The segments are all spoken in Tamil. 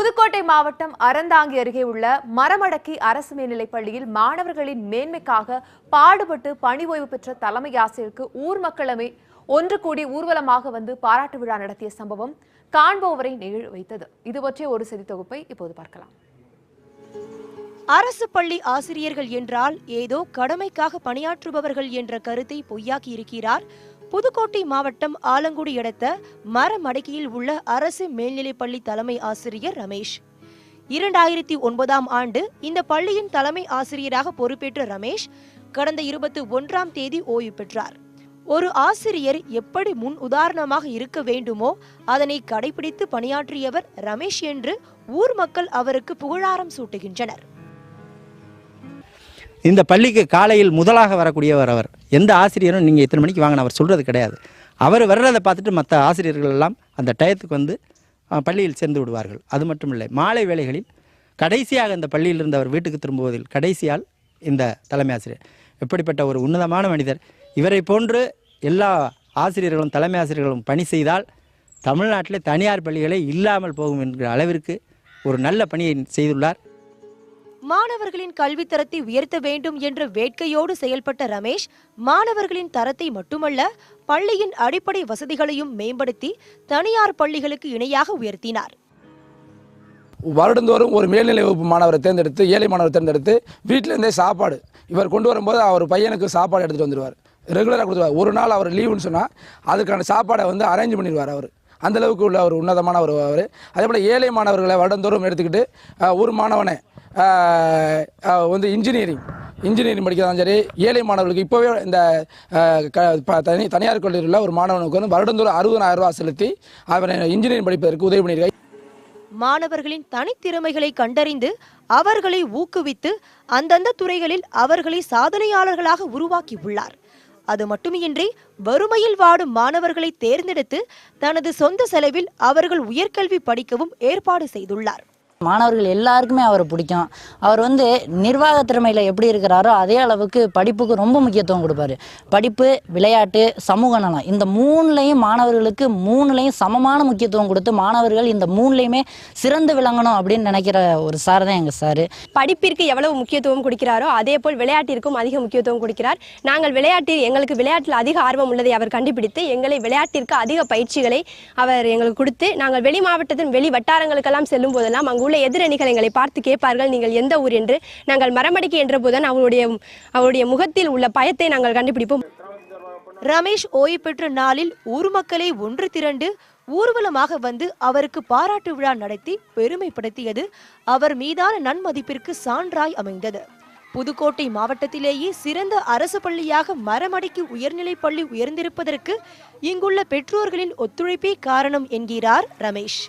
புதுக்கோட்டை மாவட்டம் அறந்தாங்கி அருகே உள்ள மரமடக்கி அரசு மேல்நிலைப் பள்ளியில் மாணவர்களின் மேன்மைக்காக பாடுபட்டு பணி ஓய்வு பெற்ற தலைமை ஆசிரியருக்கு ஊர் மக்களுமே ஒன்று கூடி ஊர்வலமாக வந்து பாராட்டு விழா நடத்திய சம்பவம் காண்போவரை நெகிழ வைத்தது. இது பற்றிய ஒரு செய்தி தொகுப்பை இப்போது பார்க்கலாம். அரசு பள்ளி ஆசிரியர்கள் என்றால் ஏதோ கடமைக்காக பணியாற்றுபவர்கள் என்ற கருத்தை பொய்யாக்கி இருக்கிறார் புதுக்கோட்டை மாவட்டம் ஆலங்குடி அடுத்த மரமடக்கியில் உள்ள அரசு மேல்நிலைப்பள்ளி தலைமை ஆசிரியர் ரமேஷ். 2009ஆம் ஆண்டு இந்த பள்ளியின் தலைமை ஆசிரியராக பொறுப்பேற்ற ரமேஷ் கடந்த 21ஆம் தேதி ஓய்வு பெற்றார். ஒரு ஆசிரியர் எப்படி முன் உதாரணமாக இருக்க வேண்டுமோ அதனை கடைபிடித்து பணியாற்றியவர் ரமேஷ் என்று ஊர் மக்கள் அவருக்கு புகழாரம் சூட்டுகின்றனர். இந்த பள்ளிக்கு காலையில் முதலாக வரக்கூடியவர் அவர். எந்த ஆசிரியரும் நீங்கள் இத்தனை மணிக்கு வாங்கின அவர் சொல்கிறது கிடையாது. அவர் வர்றதை பார்த்துட்டு மற்ற ஆசிரியர்கள் எல்லாம் அந்த டயத்துக்கு வந்து பள்ளியில் சேர்ந்து விடுவார்கள். அது மட்டும் இல்லை, மாலை வேளைகளில் கடைசியாக இந்த பள்ளியில் இருந்து அவர் வீட்டுக்கு திரும்புவதில் கடைசியால் இந்த தலைமை ஆசிரியர். எப்படிப்பட்ட ஒரு உன்னதமான மனிதர்! இவரை போன்று எல்லா ஆசிரியர்களும் தலைமை ஆசிரியர்களும் பணி செய்தால் தமிழ்நாட்டில் தனியார் பள்ளிகளே இல்லாமல் போகும் என்கிற அளவிற்கு ஒரு நல்ல பணியை செய்துள்ளார். மாணவர்களின் கல்வித்தரத்தை உயர்த்த வேண்டும் என்ற வேட்கையோடு செயல்பட்ட ரமேஷ் மாணவர்களின் தரத்தை மட்டுமல்ல பள்ளியின் அடிப்படை வசதிகளையும் மேம்படுத்தி தனியார் பள்ளிகளுக்கு இணையாக உயர்த்தினார். வருடந்தோறும் ஒரு மேல்நிலை வகுப்பு மாணவரை தேர்ந்தெடுத்து ஏழை மாணவரை தேர்ந்தெடுத்து வீட்டிலேருந்தே சாப்பாடு இவர் கொண்டு வரும்போது அவர் பையனுக்கு சாப்பாடு எடுத்துகிட்டு வந்துடுவார். ரெகுலராக கொடுத்துருவார். ஒரு நாள் அவர் லீவுன்னு சொன்னால் அதுக்கான சாப்பாடை வந்து அரேஞ்ச் பண்ணிடுவார். அவர் அந்தளவுக்கு உள்ள ஒரு உன்னதமான அவர். அதே போல் ஏழை மாணவர்களை வருடந்தோறும் எடுத்துக்கிட்டு ஒரு மாணவனை வந்து இன்ஜினியரிங் படிக்கிறதாலும் சரி, ஏழை மாணவர்களுக்கு இப்போவே இந்த தனியார் கல்லூரியில் ஒரு மாணவனுக்கு வந்து வருடந்தோறும் 60,000 ரூபா செலுத்தி அவரை இன்ஜினியரிங் படிப்பதற்கு உதவி பண்ணியிருக்காங்க. மாணவர்களின் தனித்திறமைகளை கண்டறிந்து அவர்களை ஊக்குவித்து அந்தந்த துறைகளில் அவர்களை சாதனையாளர்களாக உருவாக்கி உள்ளார். அது மட்டுமின்றி வறுமையில் வாடும் மாணவர்களை தேர்ந்தெடுத்து தனது சொந்த செலவில் அவர்கள் உயர்கல்வி படிக்கவும் ஏற்பாடு செய்துள்ளார். மாணவர்கள் எல்லாருக்குமே அவரை பிடிக்கும். அவர் வந்து நிர்வாக திறமையில் எப்படி இருக்கிறாரோ அதே அளவுக்கு படிப்புக்கு ரொம்ப முக்கியத்துவம் கொடுப்பாரு. படிப்பு, விளையாட்டு, சமூக நலம், இந்த மாணவர்களுக்கு மூணுலையும் சமமான முக்கியத்துவம் கொடுத்து மாணவர்கள் இந்த மூணுலையுமே சிறந்து விளங்கணும் அப்படின்னு நினைக்கிற ஒரு சார் தான் எங்கள் சார். படிப்பிற்கு எவ்வளவு முக்கியத்துவம் கொடுக்கிறாரோ அதே போல் விளையாட்டிற்கும் அதிக முக்கியத்துவம் கொடுக்கிறார். எங்களுக்கு விளையாட்டில் அதிக ஆர்வம் உள்ளதை அவர் கண்டுபிடித்து எங்களை விளையாட்டிற்கு அதிக பயிற்சிகளை அவர் எங்களுக்கு கொடுத்து நாங்கள் வெளி மாவட்டத்தின் வெளி வட்டாரங்களுக்கெல்லாம் செல்லும் போதெல்லாம் அங்கு எதிரணிகள் எங்களை பார்த்து கேட்பார்கள், நீங்கள் எந்த ஊர் என்று. நாங்கள் மரமடக்கி என்ற போதுதான் அவருடைய முகத்தில் உள்ள பயத்தை நாங்கள் கண்டுபிடிப்போம். ரமேஷ் ஓய்வு பெற்ற நாளில் ஊர் மக்களை ஒன்று திரண்டு ஊர்வலமாக வந்து அவருக்கு பாராட்டு விழா நடத்தி பெருமைப்படுத்தியது அவர் மீதான நன்மதிப்பிற்கு சான்றாய் அமைந்தது. புதுக்கோட்டை மாவட்டத்திலேயே சிறந்த அரசு பள்ளியாக மரமடக்கி உயர்நிலைப் பள்ளி உயர்ந்திருப்பதற்கு இங்குள்ள பெற்றோர்களின் ஒத்துழைப்பே காரணம் என்கிறார் ரமேஷ்.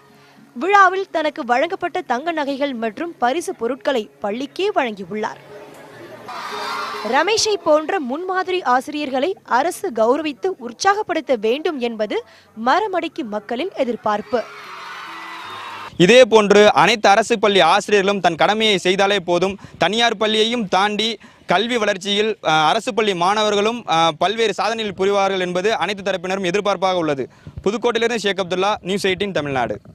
விழாவில் தனக்கு வழங்கப்பட்ட தங்க நகைகள் மற்றும் பரிசு பொருட்களை பள்ளிக்கே வழங்கியுள்ளார். ரமேஷை போன்ற முன்மாதிரி ஆசிரியர்களை அரசு கௌரவித்து உற்சாகப்படுத்த வேண்டும் என்பது மரமடக்கி மக்களின் எதிர்பார்ப்பு. இதே போன்று அனைத்து அரசு பள்ளி ஆசிரியர்களும் தன் கடமையை செய்தாலே போதும். தனியார் பள்ளியையும் தாண்டி கல்வி வளர்ச்சியில் அரசு பள்ளி மாணவர்களும் பல்வேறு சாதனைகள் புரிவார்கள் என்பது அனைத்து தரப்பினரும் எதிர்பார்ப்பாக உள்ளது. புதுக்கோட்டையிலிருந்து ஷேக் அப்துல்லா, நியூஸ் 18 தமிழ்நாடு.